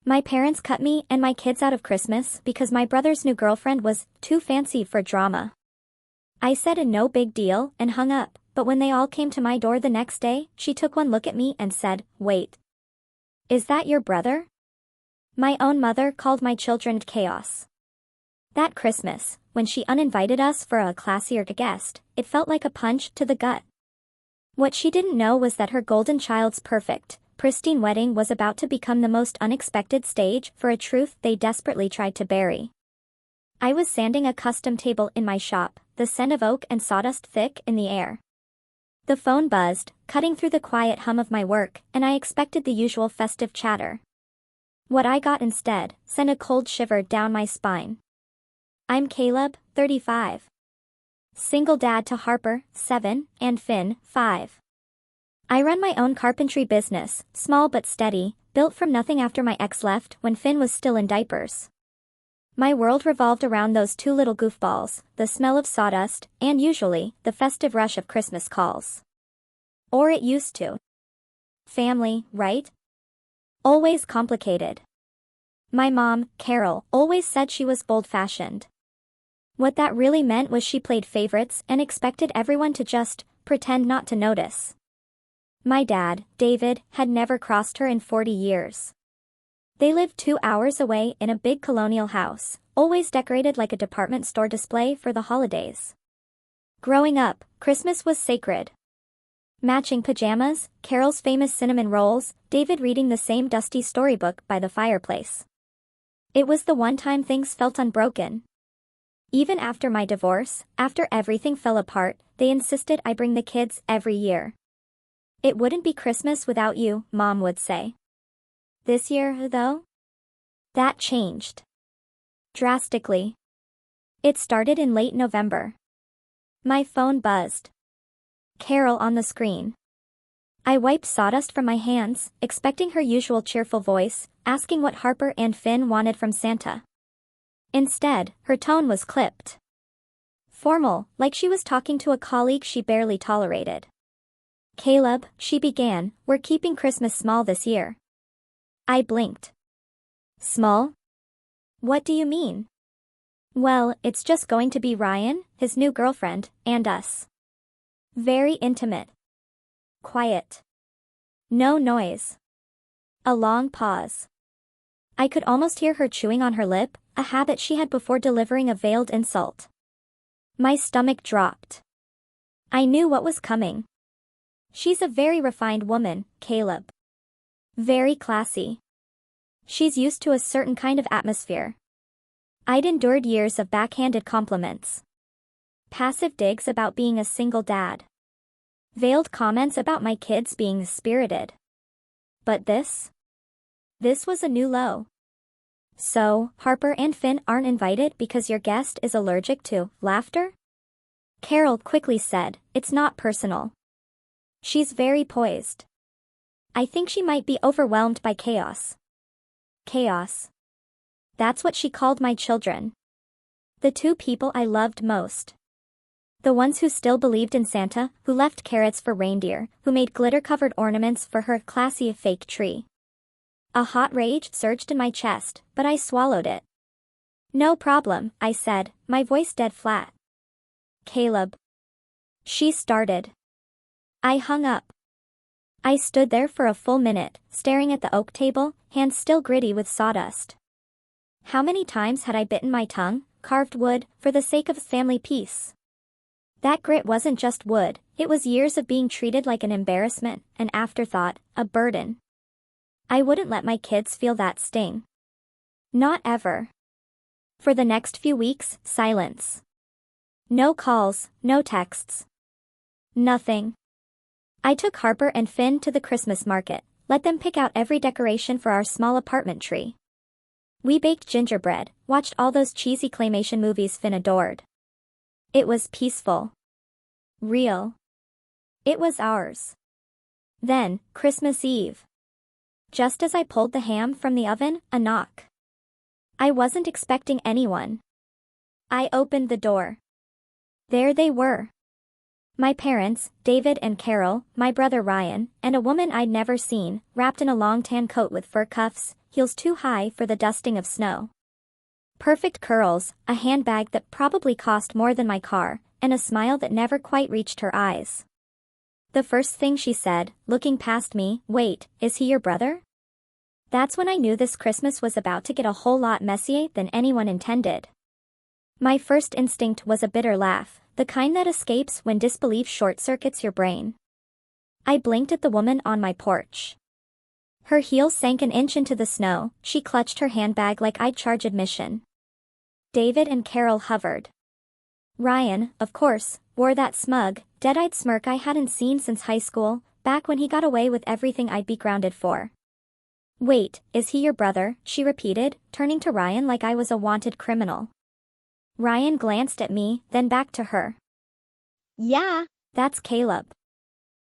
My parents cut me and my kids out of Christmas because my brother's new girlfriend was too fancy for drama. I said a no big deal and hung up, but when they all came to my door the next day, she took one look at me and said, "Wait. Is that your brother?" My own mother called my children chaos. That Christmas, when she uninvited us for a classier guest, it felt like a punch to the gut. What she didn't know was that her golden child's perfect, pristine wedding was about to become the most unexpected stage for a truth they desperately tried to bury. I was sanding a custom table in my shop, the scent of oak and sawdust thick in the air. The phone buzzed, cutting through the quiet hum of my work, and I expected the usual festive chatter. What I got instead sent a cold shiver down my spine. "I'm Caleb, 35. Single dad to Harper, 7, and Finn, 5. I run my own carpentry business, small but steady, built from nothing after my ex left when Finn was still in diapers. My world revolved around those two little goofballs, the smell of sawdust, and usually, the festive rush of Christmas calls. Or it used to. Family, right? Always complicated. My mom, Carol, always said she was old-fashioned. What that really meant was she played favorites and expected everyone to just pretend not to notice. My dad, David, had never crossed her in 40 years. They lived 2 hours away in a big colonial house, always decorated like a department store display for the holidays. Growing up, Christmas was sacred. Matching pajamas, Carol's famous cinnamon rolls, David reading the same dusty storybook by the fireplace. It was the one time things felt unbroken. Even after my divorce, after everything fell apart, they insisted I bring the kids every year. "It wouldn't be Christmas without you," Mom would say. This year, though? That changed. Drastically. It started in late November. My phone buzzed. Carol on the screen. I wiped sawdust from my hands, expecting her usual cheerful voice, asking what Harper and Finn wanted from Santa. Instead, her tone was clipped. Formal, like she was talking to a colleague she barely tolerated. "Caleb," she began, "we're keeping Christmas small this year." I blinked. Small? What do you mean? "Well, it's just going to be Ryan, his new girlfriend, and us. Very intimate. Quiet. No noise." A long pause. I could almost hear her chewing on her lip, a habit she had before delivering a veiled insult. My stomach dropped. I knew what was coming. She's a very refined woman, Caleb. Very classy. She's used to a certain kind of atmosphere. I'd endured years of backhanded compliments. Passive digs about being a single dad. Veiled comments about my kids being spirited. But this? This was a new low. "So, Harper and Finn aren't invited because your guest is allergic to laughter?" Carol quickly said, "It's not personal." She's very poised. I think she might be overwhelmed by chaos. Chaos. That's what she called my children. The two people I loved most. The ones who still believed in Santa, who left carrots for reindeer, who made glitter-covered ornaments for her classy fake tree. A hot rage surged in my chest, but I swallowed it. "No problem," I said, my voice dead flat. "Caleb." She started. I hung up. I stood there for a full minute, staring at the oak table, hands still gritty with sawdust. How many times had I bitten my tongue, carved wood, for the sake of family peace? That grit wasn't just wood, it was years of being treated like an embarrassment, an afterthought, a burden. I wouldn't let my kids feel that sting. Not ever. For the next few weeks, silence. No calls, no texts. Nothing. I took Harper and Finn to the Christmas market, let them pick out every decoration for our small apartment tree. We baked gingerbread, watched all those cheesy claymation movies Finn adored. It was peaceful. Real. It was ours. Then, Christmas Eve. Just as I pulled the ham from the oven, a knock. I wasn't expecting anyone. I opened the door. There they were. My parents, David and Carol, my brother Ryan, and a woman I'd never seen, wrapped in a long tan coat with fur cuffs, heels too high for the dusting of snow. Perfect curls, a handbag that probably cost more than my car, and a smile that never quite reached her eyes. The first thing she said, looking past me, "Wait, is he your brother?" That's when I knew this Christmas was about to get a whole lot messier than anyone intended. My first instinct was a bitter laugh, the kind that escapes when disbelief short-circuits your brain. I blinked at the woman on my porch. Her heels sank an inch into the snow, she clutched her handbag like I'd charge admission. David and Carol hovered. Ryan, of course, wore that smug, dead-eyed smirk I hadn't seen since high school, back when he got away with everything I'd be grounded for. "Wait, is he your brother?" she repeated, turning to Ryan like I was a wanted criminal. Ryan glanced at me, then back to her. "Yeah, that's Caleb."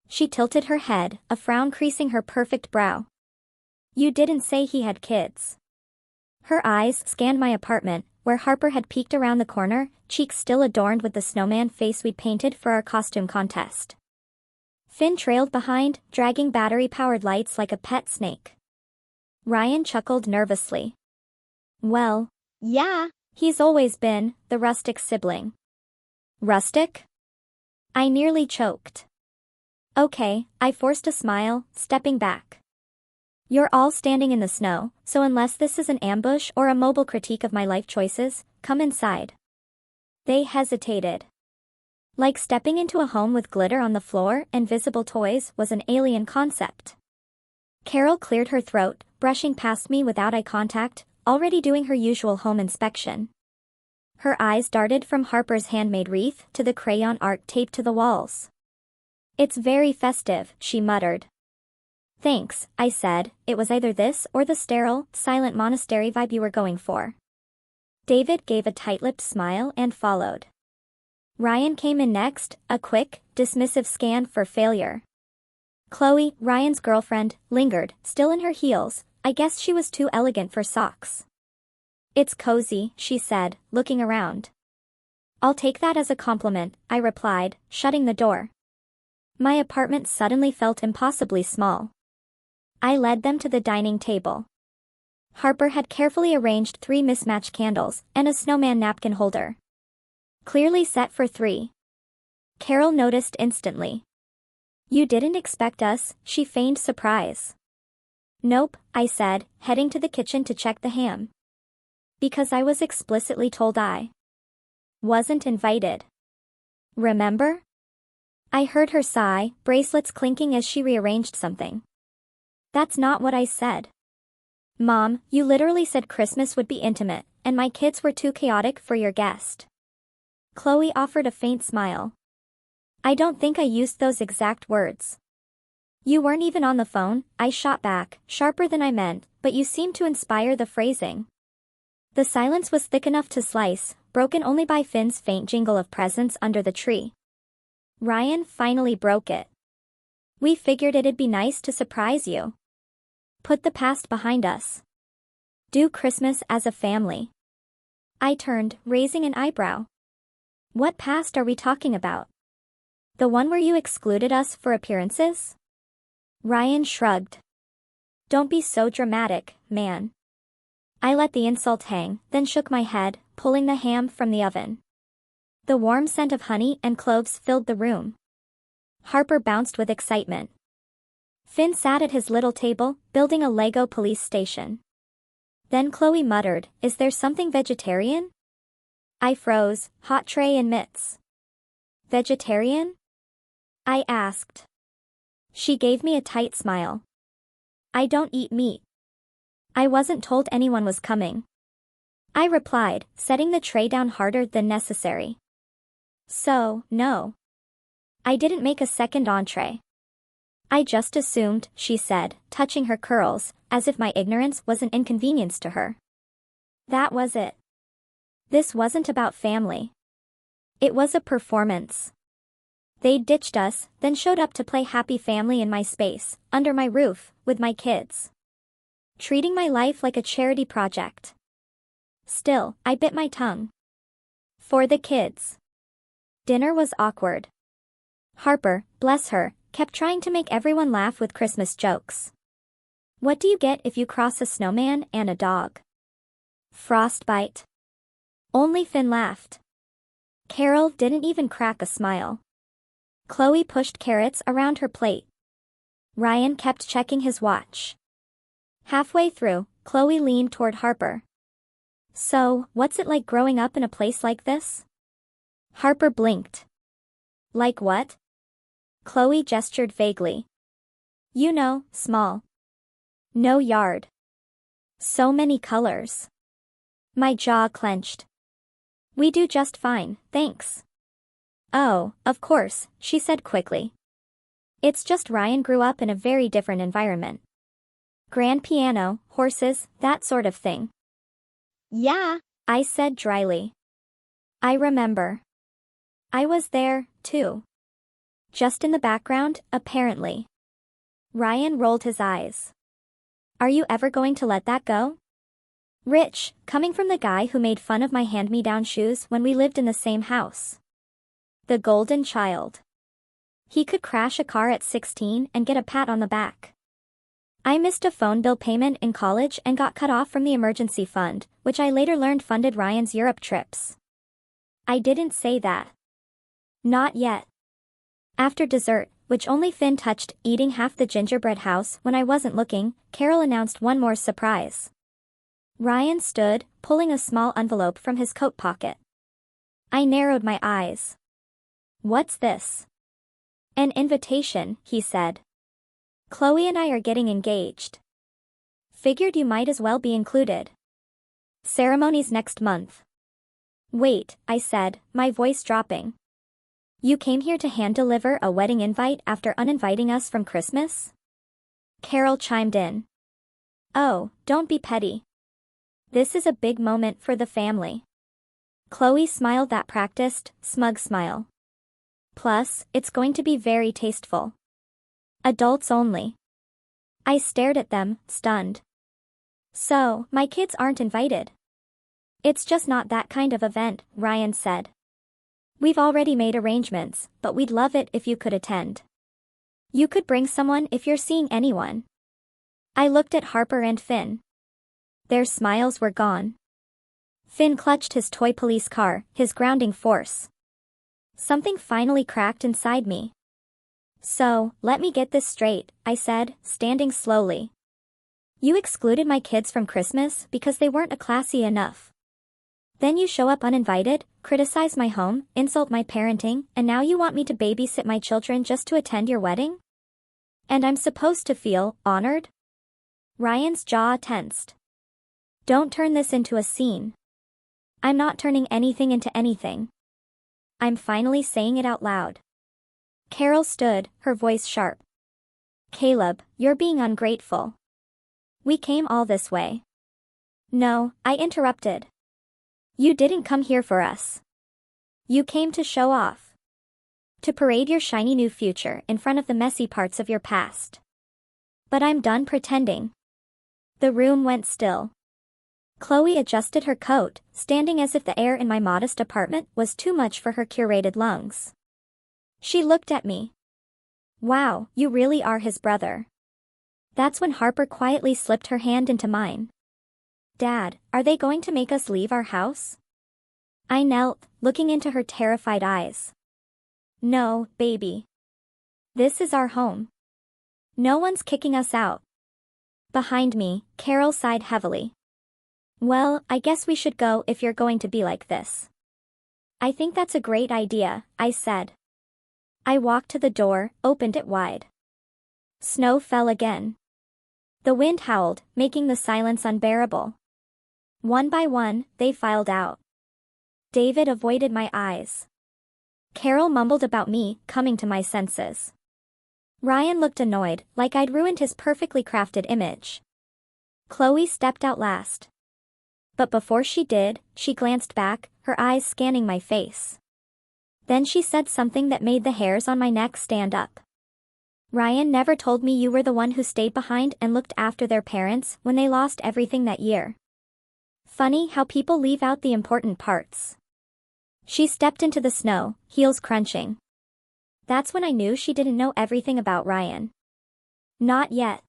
She tilted her head, a frown creasing her perfect brow. "You didn't say he had kids." Her eyes scanned my apartment, where Harper had peeked around the corner, cheeks still adorned with the snowman face we'd painted for our costume contest. Finn trailed behind, dragging battery-powered lights like a pet snake. Ryan chuckled nervously. "Well, yeah, he's always been the rustic sibling." "Rustic?" I nearly choked. "Okay," I forced a smile, stepping back. "You're all standing in the snow, so unless this is an ambush or a mobile critique of my life choices, come inside." They hesitated. Like stepping into a home with glitter on the floor and visible toys was an alien concept. Carol cleared her throat, brushing past me without eye contact, already doing her usual home inspection. Her eyes darted from Harper's handmade wreath to the crayon art taped to the walls. "It's very festive," she muttered. "Thanks," I said, it was either this or the sterile, silent monastery vibe you were going for. David gave a tight-lipped smile and followed. Ryan came in next, a quick, dismissive scan for failure. Chloe, Ryan's girlfriend, lingered, still in her heels. I guess she was too elegant for socks. "It's cozy," she said, looking around. "I'll take that as a compliment," I replied, shutting the door. My apartment suddenly felt impossibly small. I led them to the dining table. Harper had carefully arranged 3 mismatched candles and a snowman napkin holder. Clearly set for 3. Carol noticed instantly. "You didn't expect us," she feigned surprise. "Nope," I said, heading to the kitchen to check the ham. "Because I was explicitly told I wasn't invited. Remember?" I heard her sigh, bracelets clinking as she rearranged something. "That's not what I said. Mom, you literally said Christmas would be intimate, and my kids were too chaotic for your guest." Chloe offered a faint smile. "I don't think I used those exact words." "You weren't even on the phone," I shot back, sharper than I meant, "but you seemed to inspire the phrasing." The silence was thick enough to slice, broken only by Finn's faint jingle of presents under the tree. Ryan finally broke it. "We figured it'd be nice to surprise you. Put the past behind us. Do Christmas as a family." I turned, raising an eyebrow. "What past are we talking about? The one where you excluded us for appearances?" Ryan shrugged. "Don't be so dramatic, man." I let the insult hang, then shook my head, pulling the ham from the oven. The warm scent of honey and cloves filled the room. Harper bounced with excitement. Finn sat at his little table, building a Lego police station. Then Chloe muttered, "Is there something vegetarian?" I froze, hot tray and mitts. "Vegetarian?" I asked. She gave me a tight smile. "I don't eat meat. I wasn't told anyone was coming." I replied, setting the tray down harder than necessary. "So, no. I didn't make a second entree." "I just assumed," she said, touching her curls, as if my ignorance was an inconvenience to her. That was it. This wasn't about family. It was a performance. They ditched us, then showed up to play happy family in my space, under my roof, with my kids. Treating my life like a charity project. Still, I bit my tongue. For the kids. Dinner was awkward. Harper, bless her, kept trying to make everyone laugh with Christmas jokes. What do you get if you cross a snowman and a dog? Frostbite. Only Finn laughed. Carol didn't even crack a smile. Chloe pushed carrots around her plate. Ryan kept checking his watch. Halfway through, Chloe leaned toward Harper. So, what's it like growing up in a place like this? Harper blinked. Like what? Chloe gestured vaguely. You know, small. No yard. So many colors. My jaw clenched. We do just fine, thanks. Oh, of course, she said quickly. It's just Ryan grew up in a very different environment. Grand piano, horses, that sort of thing. Yeah. I said dryly. I remember. I was there, too. Just in the background, apparently. Ryan rolled his eyes. Are you ever going to let that go? Rich, coming from the guy who made fun of my hand-me-down shoes when we lived in the same house. The golden child. He could crash a car at 16 and get a pat on the back. I missed a phone bill payment in college and got cut off from the emergency fund, which I later learned funded Ryan's Europe trips. I didn't say that. Not yet. After dessert, which only Finn touched, eating half the gingerbread house when I wasn't looking, Carol announced one more surprise. Ryan stood, pulling a small envelope from his coat pocket. I narrowed my eyes. What's this? An invitation, he said. Chloe and I are getting engaged. Figured you might as well be included. Ceremony's next month. Wait, I said, my voice dropping. You came here to hand-deliver a wedding invite after uninviting us from Christmas? Carol chimed in. Oh, don't be petty. This is a big moment for the family. Chloe smiled that practiced, smug smile. Plus, it's going to be very tasteful. Adults only. I stared at them, stunned. So, my kids aren't invited. It's just not that kind of event, Ryan said. We've already made arrangements, but we'd love it if you could attend. You could bring someone if you're seeing anyone. I looked at Harper and Finn. Their smiles were gone. Finn clutched his toy police car, his grounding force. Something finally cracked inside me. So, let me get this straight, I said, standing slowly. You excluded my kids from Christmas because they weren't classy enough. Then you show up uninvited, criticize my home, insult my parenting, and now you want me to babysit my children just to attend your wedding? And I'm supposed to feel honored? Ryan's jaw tensed. Don't turn this into a scene. I'm not turning anything into anything. I'm finally saying it out loud. Carol stood, her voice sharp. Caleb, you're being ungrateful. We came all this way. No, I interrupted. You didn't come here for us. You came to show off. To parade your shiny new future in front of the messy parts of your past. But I'm done pretending. The room went still. Chloe adjusted her coat, standing as if the air in my modest apartment was too much for her curated lungs. She looked at me. Wow, you really are his brother. That's when Harper quietly slipped her hand into mine. Dad, are they going to make us leave our house? I knelt, looking into her terrified eyes. No, baby. This is our home. No one's kicking us out. Behind me, Carol sighed heavily. Well, I guess we should go if you're going to be like this. I think that's a great idea, I said. I walked to the door, opened it wide. Snow fell again. The wind howled, making the silence unbearable. One by one, they filed out. David avoided my eyes. Carol mumbled about me, coming to my senses. Ryan looked annoyed, like I'd ruined his perfectly crafted image. Chloe stepped out last. But before she did, she glanced back, her eyes scanning my face. Then she said something that made the hairs on my neck stand up. Ryan never told me you were the one who stayed behind and looked after their parents when they lost everything that year. Funny how people leave out the important parts. She stepped into the snow, heels crunching. That's when I knew she didn't know everything about Ryan. Not yet.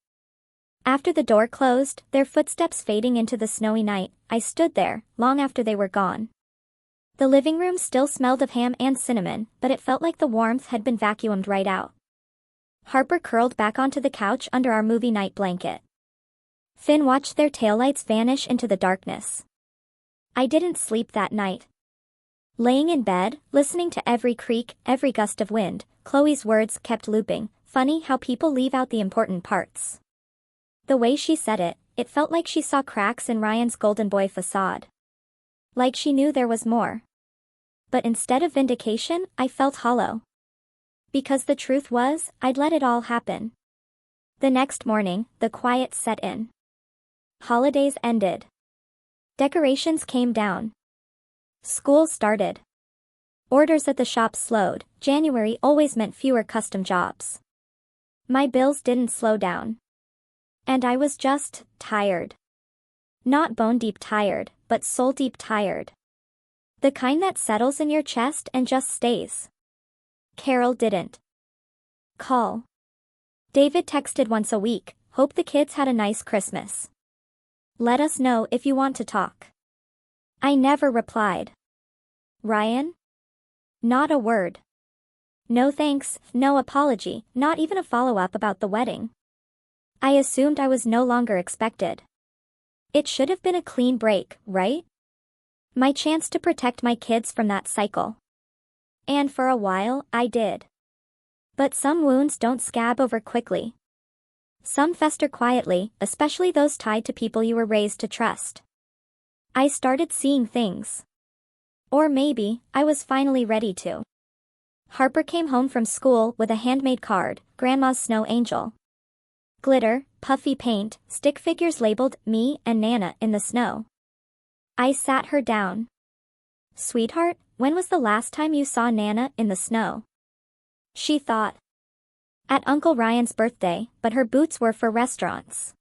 After the door closed, their footsteps fading into the snowy night, I stood there, long after they were gone. The living room still smelled of ham and cinnamon, but it felt like the warmth had been vacuumed right out. Harper curled back onto the couch under our movie night blanket. Finn watched their taillights vanish into the darkness. I didn't sleep that night. Laying in bed, listening to every creak, every gust of wind, Chloe's words kept looping. Funny how people leave out the important parts. The way she said it, it felt like she saw cracks in Ryan's golden boy facade. Like she knew there was more. But instead of vindication, I felt hollow. Because the truth was, I'd let it all happen. The next morning, the quiet set in. Holidays ended. Decorations came down. School started. Orders at the shop slowed. January always meant fewer custom jobs. My bills didn't slow down. And I was just tired. Not bone-deep tired, but soul-deep tired. The kind that settles in your chest and just stays. Carol didn't call. David texted once a week, hope the kids had a nice Christmas. Let us know if you want to talk. I never replied. Ryan? Not a word. No thanks, no apology, not even a follow-up about the wedding. I assumed I was no longer expected. It should have been a clean break, right? My chance to protect my kids from that cycle. And for a while, I did. But some wounds don't scab over quickly. Some fester quietly, especially those tied to people you were raised to trust. I started seeing things. Or maybe, I was finally ready to. Harper came home from school with a handmade card, Grandma's snow angel. Glitter, puffy paint, stick figures labeled me and Nana in the snow. I sat her down. Sweetheart, when was the last time you saw Nana in the snow? She thought. At Uncle Ryan's birthday, but her boots were for restaurants.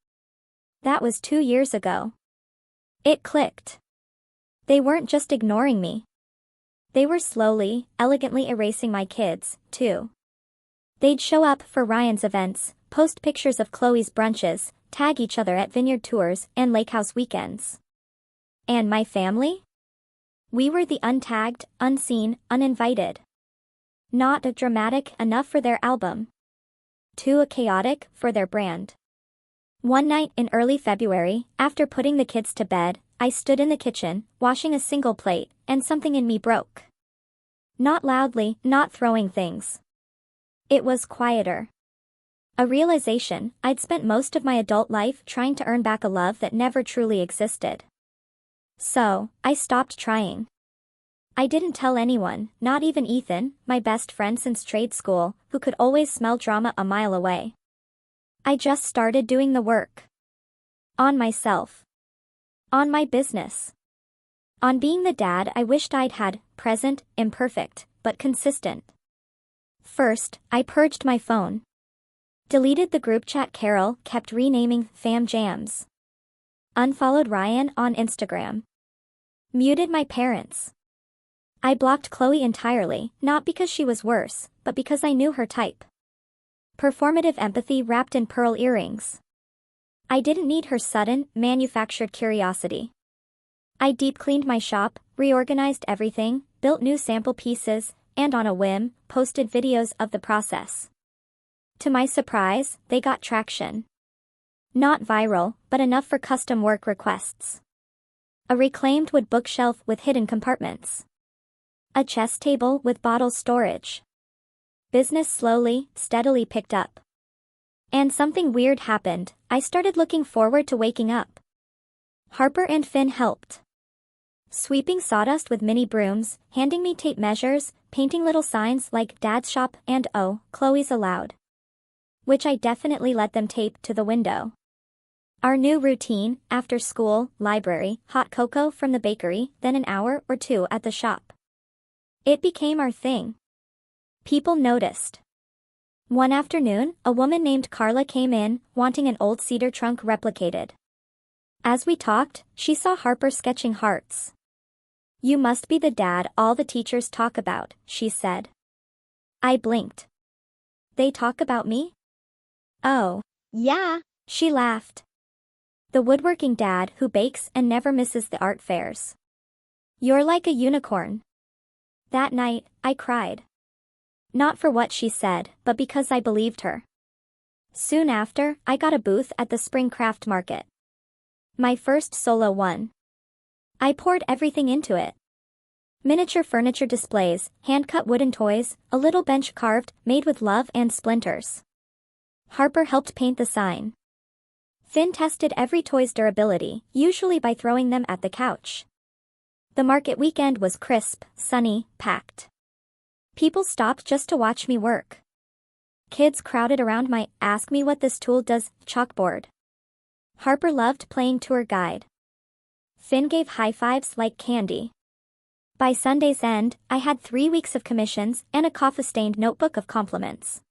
That was 2 years ago. It clicked. They weren't just ignoring me. They were slowly, elegantly erasing my kids, too. They'd show up for Ryan's events, post pictures of Chloe's brunches, tag each other at vineyard tours and lake house weekends. And my family? We were the untagged, unseen, uninvited. Not dramatic enough for their album. Too chaotic for their brand. One night in early February, after putting the kids to bed, I stood in the kitchen, washing a single plate, and something in me broke. Not loudly, not throwing things. It was quieter. A realization, I'd spent most of my adult life trying to earn back a love that never truly existed. So, I stopped trying. I didn't tell anyone, not even Ethan, my best friend since trade school, who could always smell drama a mile away. I just started doing the work. On myself. On my business. On being the dad I wished I'd had, present, imperfect, but consistent. First, I purged my phone. Deleted the group chat Carol kept renaming Fam Jams. Unfollowed Ryan on Instagram. Muted my parents. I blocked Chloe entirely, not because she was worse, but because I knew her type. Performative empathy wrapped in pearl earrings. I didn't need her sudden, manufactured curiosity. I deep-cleaned my shop, reorganized everything, built new sample pieces, and on a whim, posted videos of the process. To my surprise, they got traction. Not viral, but enough for custom work requests. A reclaimed wood bookshelf with hidden compartments. A chess table with bottle storage. Business slowly, steadily picked up. And something weird happened, I started looking forward to waking up. Harper and Finn helped. Sweeping sawdust with mini brooms, handing me tape measures, painting little signs like Dad's shop and oh, Chloe's allowed. Which I definitely let them tape to the window. Our new routine, after school, library, hot cocoa from the bakery, then an hour or two at the shop. It became our thing. People noticed. One afternoon, a woman named Carla came in, wanting an old cedar trunk replicated. As we talked, she saw Harper sketching hearts. You must be the dad all the teachers talk about, she said. I blinked. They talk about me? Oh. Yeah. She laughed. The woodworking dad who bakes and never misses the art fairs. You're like a unicorn. That night, I cried. Not for what she said, but because I believed her. Soon after, I got a booth at the spring craft market. My first solo one. I poured everything into it. Miniature furniture displays, hand-cut wooden toys, a little bench carved, made with love and splinters. Harper helped paint the sign. Finn tested every toy's durability, usually by throwing them at the couch. The market weekend was crisp, sunny, packed. People stopped just to watch me work. Kids crowded around my "ask me what this tool does" chalkboard. Harper loved playing tour guide. Finn gave high fives like candy. By Sunday's end, I had 3 weeks of commissions and a coffee-stained notebook of compliments.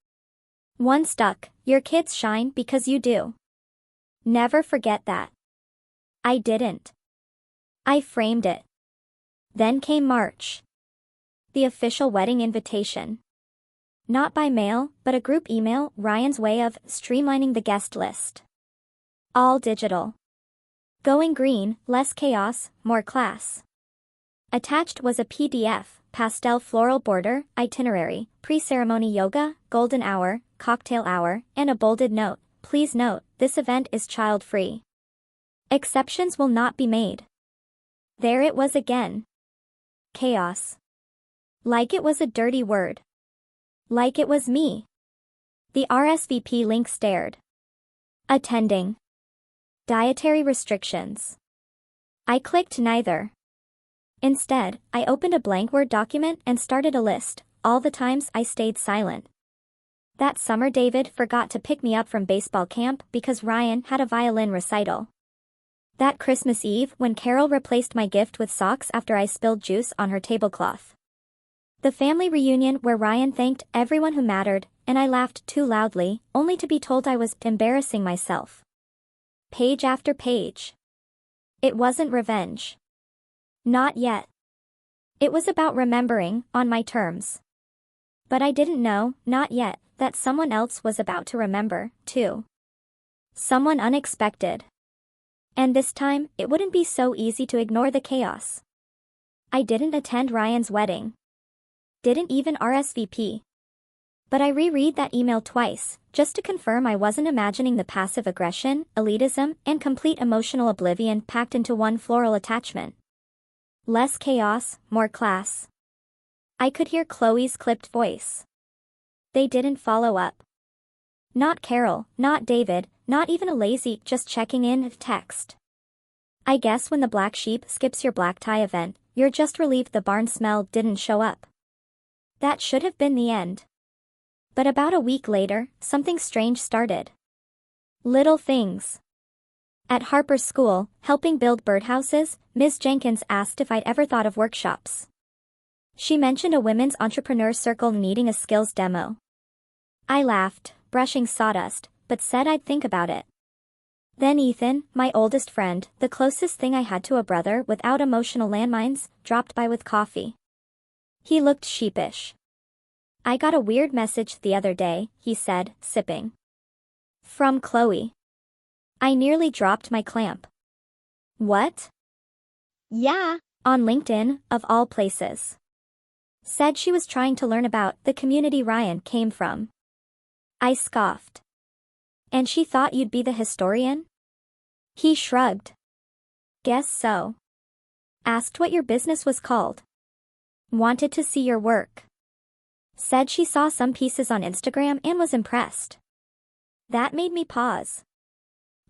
One stuck: "Your kids shine because you do." Never forget that. I didn't. I framed it. Then came March. The official wedding invitation. Not by mail, but a group email, Ryan's way of streamlining the guest list. All digital. Going green, less chaos, more class. Attached was a PDF, pastel floral border, itinerary, pre-ceremony yoga, golden hour, cocktail hour, and a bolded note: "Please note, this event is child-free. Exceptions will not be made." There it was again. Chaos. Like it was a dirty word. Like it was me. The RSVP link stared. Attending. Dietary restrictions. I clicked neither. Instead, I opened a blank Word document and started a list, all the times I stayed silent. That summer David forgot to pick me up from baseball camp because Ryan had a violin recital. That Christmas Eve when Carol replaced my gift with socks after I spilled juice on her tablecloth. The family reunion where Ryan thanked everyone who mattered, and I laughed too loudly, only to be told I was embarrassing myself. Page after page. It wasn't revenge. Not yet. It was about remembering, on my terms. But I didn't know, not yet, that someone else was about to remember, too. Someone unexpected. And this time, it wouldn't be so easy to ignore the chaos. I didn't attend Ryan's wedding. Didn't even RSVP. But I reread that email twice, just to confirm I wasn't imagining the passive aggression, elitism, and complete emotional oblivion packed into one floral attachment. Less chaos, more class. I could hear Chloe's clipped voice. They didn't follow up. Not Carol, not David, not even a lazy "just checking in" text. I guess when the black sheep skips your black tie event, you're just relieved the barn smell didn't show up. That should have been the end. But about a week later, something strange started. Little things. At Harper's school, helping build birdhouses, Ms. Jenkins asked if I'd ever thought of workshops. She mentioned a women's entrepreneur circle needing a skills demo. I laughed, brushing sawdust, but said I'd think about it. Then Ethan, my oldest friend, the closest thing I had to a brother without emotional landmines, dropped by with coffee. He looked sheepish. "I got a weird message the other day," he said, sipping. "From Chloe." I nearly dropped my clamp. "What?" Yeah. On LinkedIn, of all places. Said she was trying to learn about the community Ryan came from. I scoffed. "And she thought you'd be the historian?" He shrugged. "Guess so. Asked what your business was called. Wanted to see your work. Said she saw some pieces on Instagram and was impressed." That made me pause.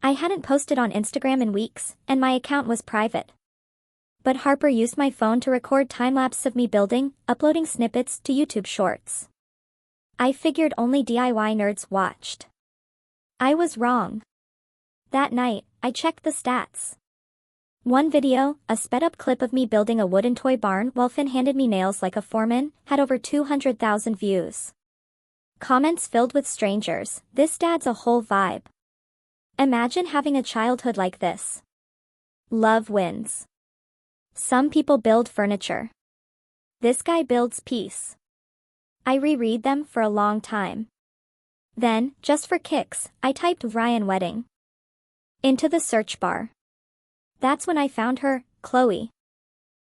I hadn't posted on Instagram in weeks, and my account was private. But Harper used my phone to record time-lapse of me building, uploading snippets to YouTube Shorts. I figured only DIY nerds watched. I was wrong. That night, I checked the stats. One video, a sped-up clip of me building a wooden toy barn while Finn handed me nails like a foreman, had over 200,000 views. Comments filled with strangers: "This dad's a whole vibe. Imagine having a childhood like this. Love wins. Some people build furniture. This guy builds peace." I reread them for a long time. Then, just for kicks, I typed Ryan wedding. Into the search bar. That's when I found her, Chloe.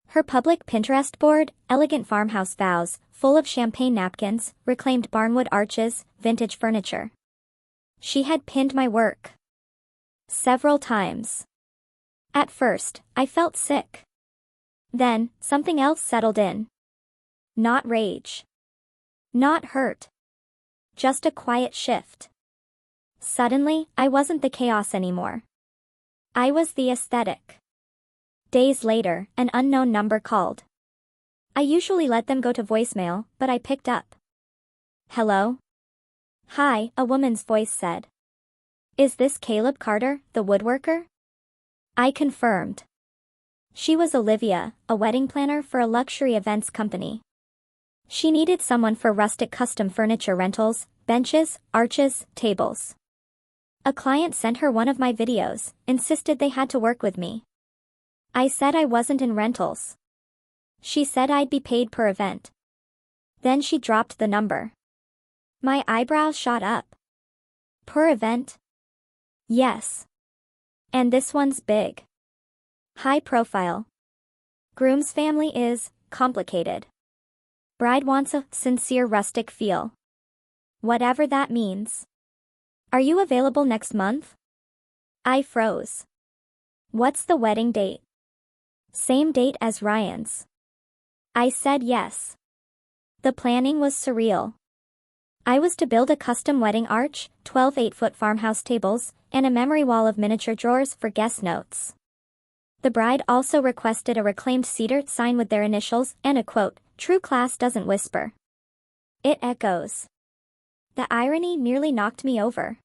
Her public Pinterest board, elegant farmhouse vows, full of champagne napkins, reclaimed barnwood arches, vintage furniture. She had pinned my work. Several times. At first, I felt sick. Then, something else settled in. Not rage. Not hurt. Just a quiet shift. Suddenly, I wasn't the chaos anymore. I was the aesthetic. Days later, an unknown number called. I usually let them go to voicemail, but I picked up. Hello? Hi, a woman's voice said. Is this Caleb Carter, the woodworker? I confirmed. She was Olivia, a wedding planner for a luxury events company. She needed someone for rustic custom furniture rentals, benches, arches, tables. A client sent her one of my videos, insisted they had to work with me. I said I wasn't in rentals. She said I'd be paid per event. Then she dropped the number. My eyebrows shot up. Per event? Yes. And this one's big. High profile. Groom's family is complicated. Bride wants a sincere rustic feel. Whatever that means. Are you available next month? I froze. What's the wedding date? Same date as Ryan's. I said yes. The planning was surreal. I was to build a custom wedding arch, 12 8-foot farmhouse tables, and a memory wall of miniature drawers for guest notes. The bride also requested a reclaimed cedar sign with their initials and a quote, "True class doesn't whisper. It echoes." The irony nearly knocked me over.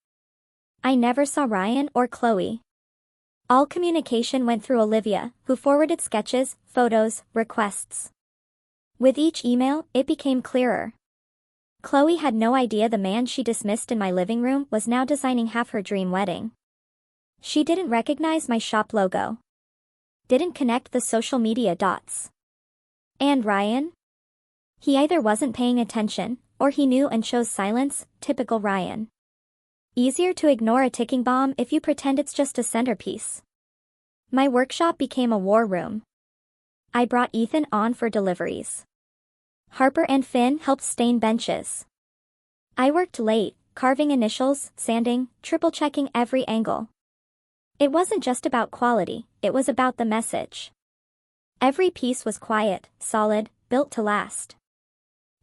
I never saw Ryan or Chloe. All communication went through Olivia, who forwarded sketches, photos, requests. With each email, it became clearer. Chloe had no idea the man she dismissed in my living room was now designing half her dream wedding. She didn't recognize my shop logo. Didn't connect the social media dots. And Ryan? He either wasn't paying attention, or he knew and chose silence, typical Ryan. Easier to ignore a ticking bomb if you pretend it's just a centerpiece. My workshop became a war room. I brought Ethan on for deliveries. Harper and Finn helped stain benches. I worked late, carving initials, sanding, triple-checking every angle. It wasn't just about quality, it was about the message. Every piece was quiet, solid, built to last.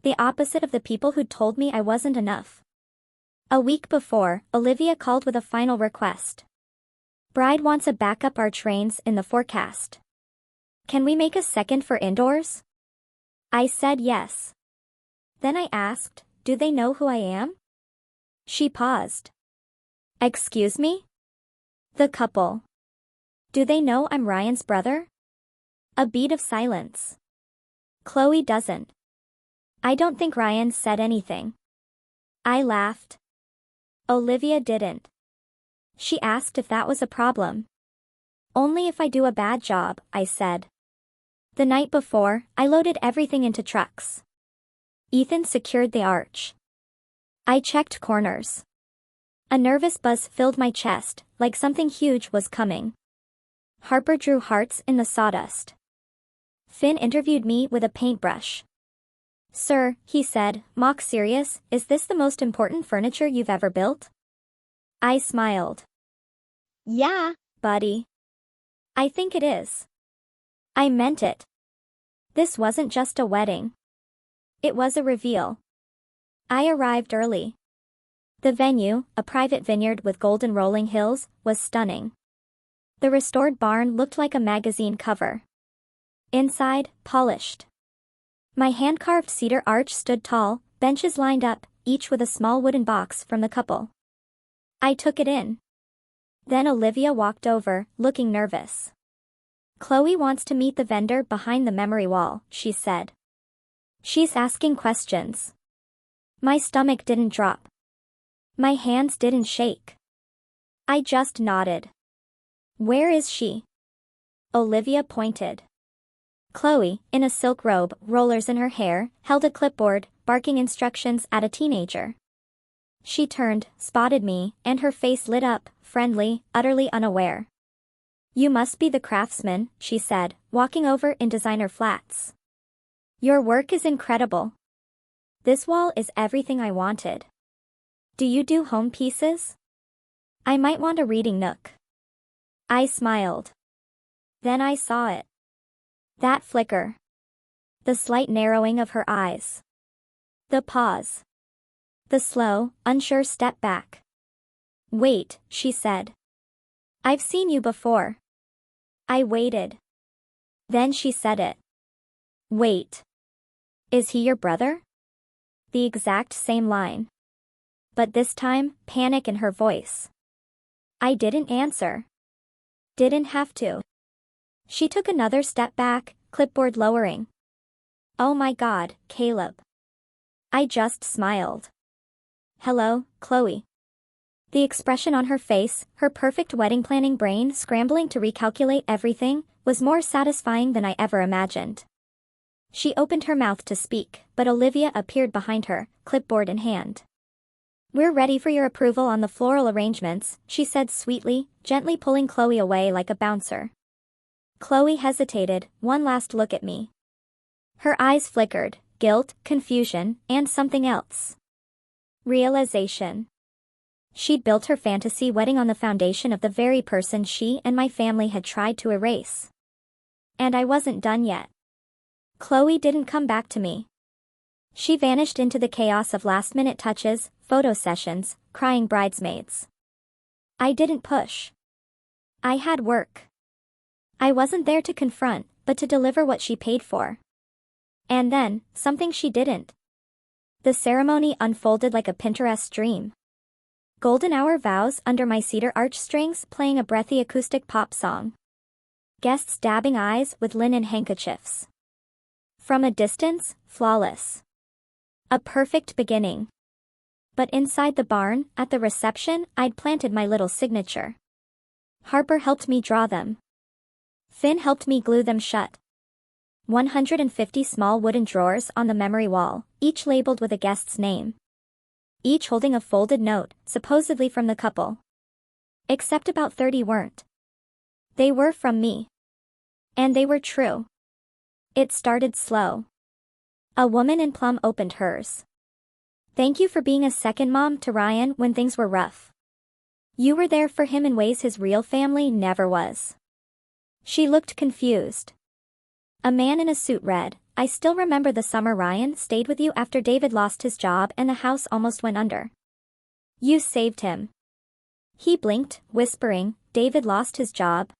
The opposite of the people who'd told me I wasn't enough. A week before, Olivia called with a final request. Bride wants a backup arch rains in the forecast. Can we make a second for indoors? I said yes. Then I asked, do they know who I am? She paused. Excuse me? The couple. Do they know I'm Ryan's brother? A beat of silence. Chloe doesn't. I don't think Ryan said anything. I laughed. Olivia didn't. She asked if that was a problem. Only if I do a bad job, I said. The night before, I loaded everything into trucks. Ethan secured the arch. I checked corners. A nervous buzz filled my chest, like something huge was coming. Harper drew hearts in the sawdust. Finn interviewed me with a paintbrush. Sir, he said, mock serious, is this the most important furniture you've ever built? I smiled. Yeah, Buddy. I think it is. I meant it. This wasn't just a wedding. It was a reveal. I arrived early. The venue, a private vineyard with golden rolling hills, was stunning. The restored barn looked like a magazine cover. Inside, polished. My hand-carved cedar arch stood tall, benches lined up, each with a small wooden box from the couple. I took it in. Then Olivia walked over, looking nervous. Chloe wants to meet the vendor behind the memory wall, she said. She's asking questions. My stomach didn't drop. My hands didn't shake. I just nodded. Where is she? Olivia pointed. Chloe, in a silk robe, rollers in her hair, held a clipboard, barking instructions at a teenager. She turned, spotted me, and her face lit up, friendly, utterly unaware. You must be the craftsman, she said, walking over in designer flats. Your work is incredible. This wall is everything I wanted. Do you do home pieces? I might want a reading nook. I smiled. Then I saw it. That flicker. The slight narrowing of her eyes. The pause. The slow, unsure step back. Wait, she said. I've seen you before. I waited. Then she said it. Wait. Is he your brother? The exact same line. But this time, panic in her voice. I didn't answer. Didn't have to. She took another step back, clipboard lowering. Oh my God, Caleb. I just smiled. Hello, Chloe. The expression on her face, her perfect wedding planning brain scrambling to recalculate everything, was more satisfying than I ever imagined. She opened her mouth to speak, but Olivia appeared behind her, clipboard in hand. We're ready for your approval on the floral arrangements, she said sweetly, gently pulling Chloe away like a bouncer. Chloe hesitated, one last look at me. Her eyes flickered, guilt, confusion, and something else. Realization. She'd built her fantasy wedding on the foundation of the very person she and my family had tried to erase. And I wasn't done yet. Chloe didn't come back to me. She vanished into the chaos of last-minute touches, photo sessions, crying bridesmaids. I didn't push. I had work. I wasn't there to confront, but to deliver what she paid for. And then, something she didn't. The ceremony unfolded like a Pinterest dream. Golden hour vows under my cedar arch strings playing a breathy acoustic pop song. Guests dabbing eyes with linen handkerchiefs. From a distance, flawless. A perfect beginning. But inside the barn, at the reception, I'd planted my little signature. Harper helped me draw them. Finn helped me glue them shut. 150 small wooden drawers on the memory wall, each labeled with a guest's name. Each holding a folded note, supposedly from the couple. Except about 30 weren't. They were from me. And they were true. It started slow. A woman in plum opened hers. Thank you for being a second mom to Ryan when things were rough. You were there for him in ways his real family never was. She looked confused. A man in a suit read, I still remember the summer Ryan stayed with you after David lost his job and the house almost went under. You saved him. He blinked, whispering, David lost his job.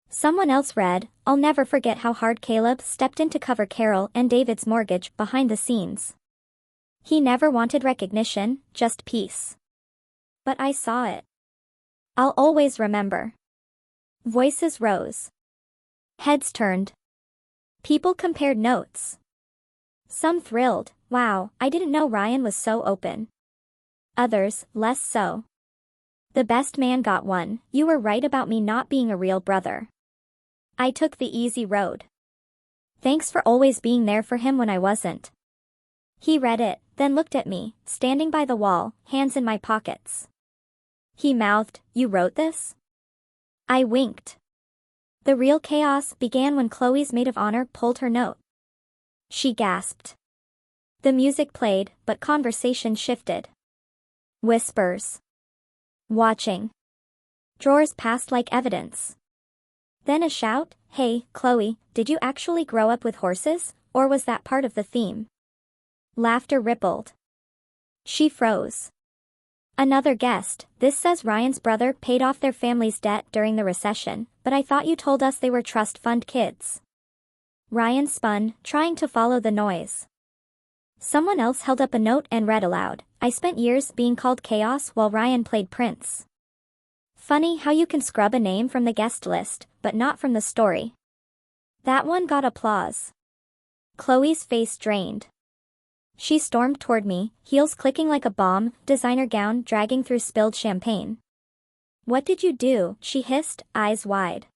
Someone else read, I'll never forget how hard Caleb stepped in to cover Carol and David's mortgage behind the scenes. He never wanted recognition, just peace. But I saw it. I'll always remember. Voices rose. Heads turned. People compared notes. Some thrilled, wow, I didn't know Ryan was so open. Others, less so. The best man got one, you were right about me not being a real brother. I took the easy road. Thanks for always being there for him when I wasn't. He read it, then looked at me, standing by the wall, hands in my pockets. He mouthed, you wrote this? I winked. The real chaos began when Chloe's maid of honor pulled her note. She gasped. The music played, but conversation shifted. Whispers. Watching. Drawers passed like evidence. Then a shout, hey, Chloe, did you actually grow up with horses, or was that part of the theme? Laughter rippled. She froze. Another guest, this says Ryan's brother paid off their family's debt during the recession, but I thought you told us they were trust fund kids. Ryan spun, trying to follow the noise. Someone else held up a note and read aloud, I spent years being called Chaos while Ryan played Prince. Funny how you can scrub a name from the guest list, but not from the story. That one got applause. Chloe's face drained. She stormed toward me, heels clicking like a bomb, designer gown dragging through spilled champagne. What did you do? She hissed, eyes wide.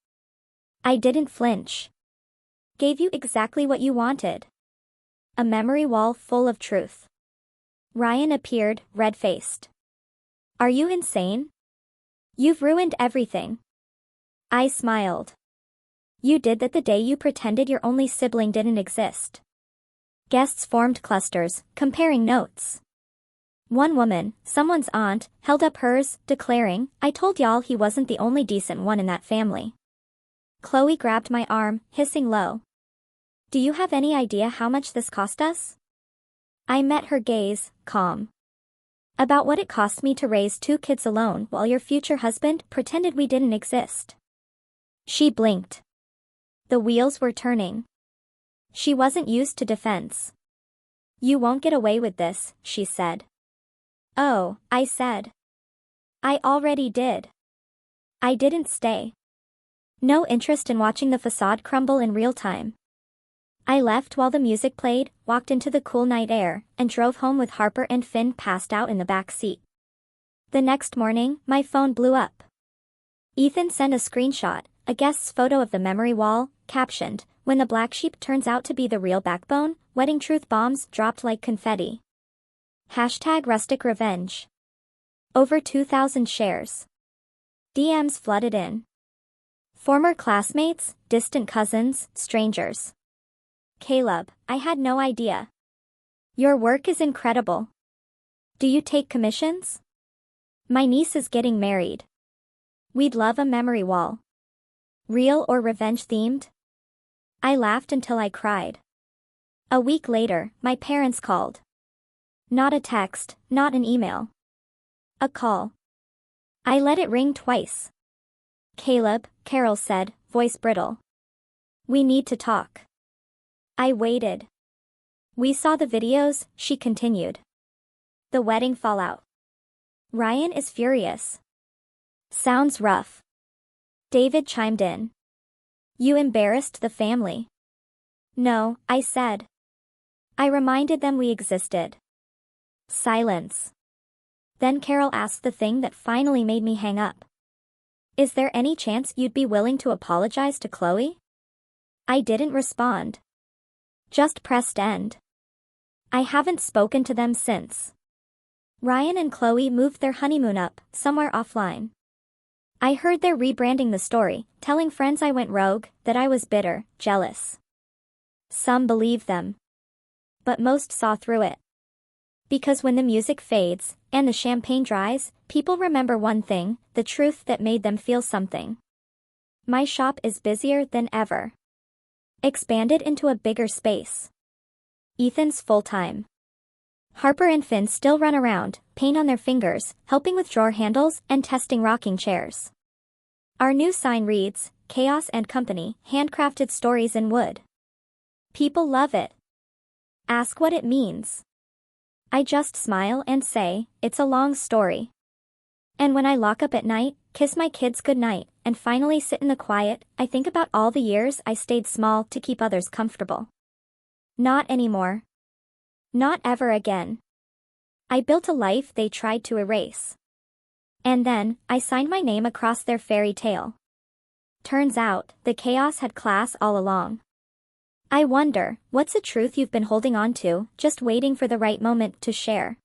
I didn't flinch. Gave you exactly what you wanted. A memory wall full of truth. Ryan appeared, red-faced. Are you insane? You've ruined everything. I smiled. You did that the day you pretended your only sibling didn't exist. Guests formed clusters, comparing notes. One woman, someone's aunt, held up hers, declaring, I told y'all he wasn't the only decent one in that family. Chloe grabbed my arm, hissing low. Do you have any idea how much this cost us? I met her gaze, calm. About what it cost me to raise 2 kids alone while your future husband pretended we didn't exist. She blinked. The wheels were turning. She wasn't used to defense. You won't get away with this, she said. Oh, I said. I already did. I didn't stay. No interest in watching the facade crumble in real time. I left while the music played, walked into the cool night air, and drove home with Harper and Finn passed out in the back seat. The next morning, my phone blew up. Ethan sent a screenshot, a guest's photo of the memory wall, captioned, when the black sheep turns out to be the real backbone, wedding truth bombs dropped like confetti. Hashtag rustic revenge. Over 2,000 shares. DMs flooded in. Former classmates, distant cousins, strangers. Caleb, I had no idea. Your work is incredible. Do you take commissions? My niece is getting married. We'd love a memory wall. Real or revenge themed? I laughed until I cried. A week later, my parents called. Not a text, not an email. A call. I let it ring twice. Caleb, Carol said, voice brittle. We need to talk. I waited. We saw the videos, she continued. The wedding fallout. Ryan is furious. Sounds rough. David chimed in. You embarrassed the family. No, I said. I reminded them we existed. Silence. Then Carol asked the thing that finally made me hang up. Is there any chance you'd be willing to apologize to Chloe? I didn't respond. Just pressed end. I haven't spoken to them since. Ryan and Chloe moved their honeymoon up, somewhere offline. I heard they're rebranding the story, telling friends I went rogue, that I was bitter, jealous. Some believed them. But most saw through it. Because when the music fades, and the champagne dries, people remember one thing, the truth that made them feel something. My shop is busier than ever. Expanded into a bigger space. Ethan's full-time. Harper and Finn still run around, paint on their fingers, helping with drawer handles and testing rocking chairs. Our new sign reads, Chaos and Company, handcrafted stories in wood. People love it. Ask what it means. I just smile and say, it's a long story. And when I lock up at night, kiss my kids goodnight, and finally sit in the quiet, I think about all the years I stayed small to keep others comfortable. Not anymore. Not ever again. I built a life they tried to erase. And then, I signed my name across their fairy tale. Turns out, the chaos had class all along. I wonder, what's a truth you've been holding on to, just waiting for the right moment to share?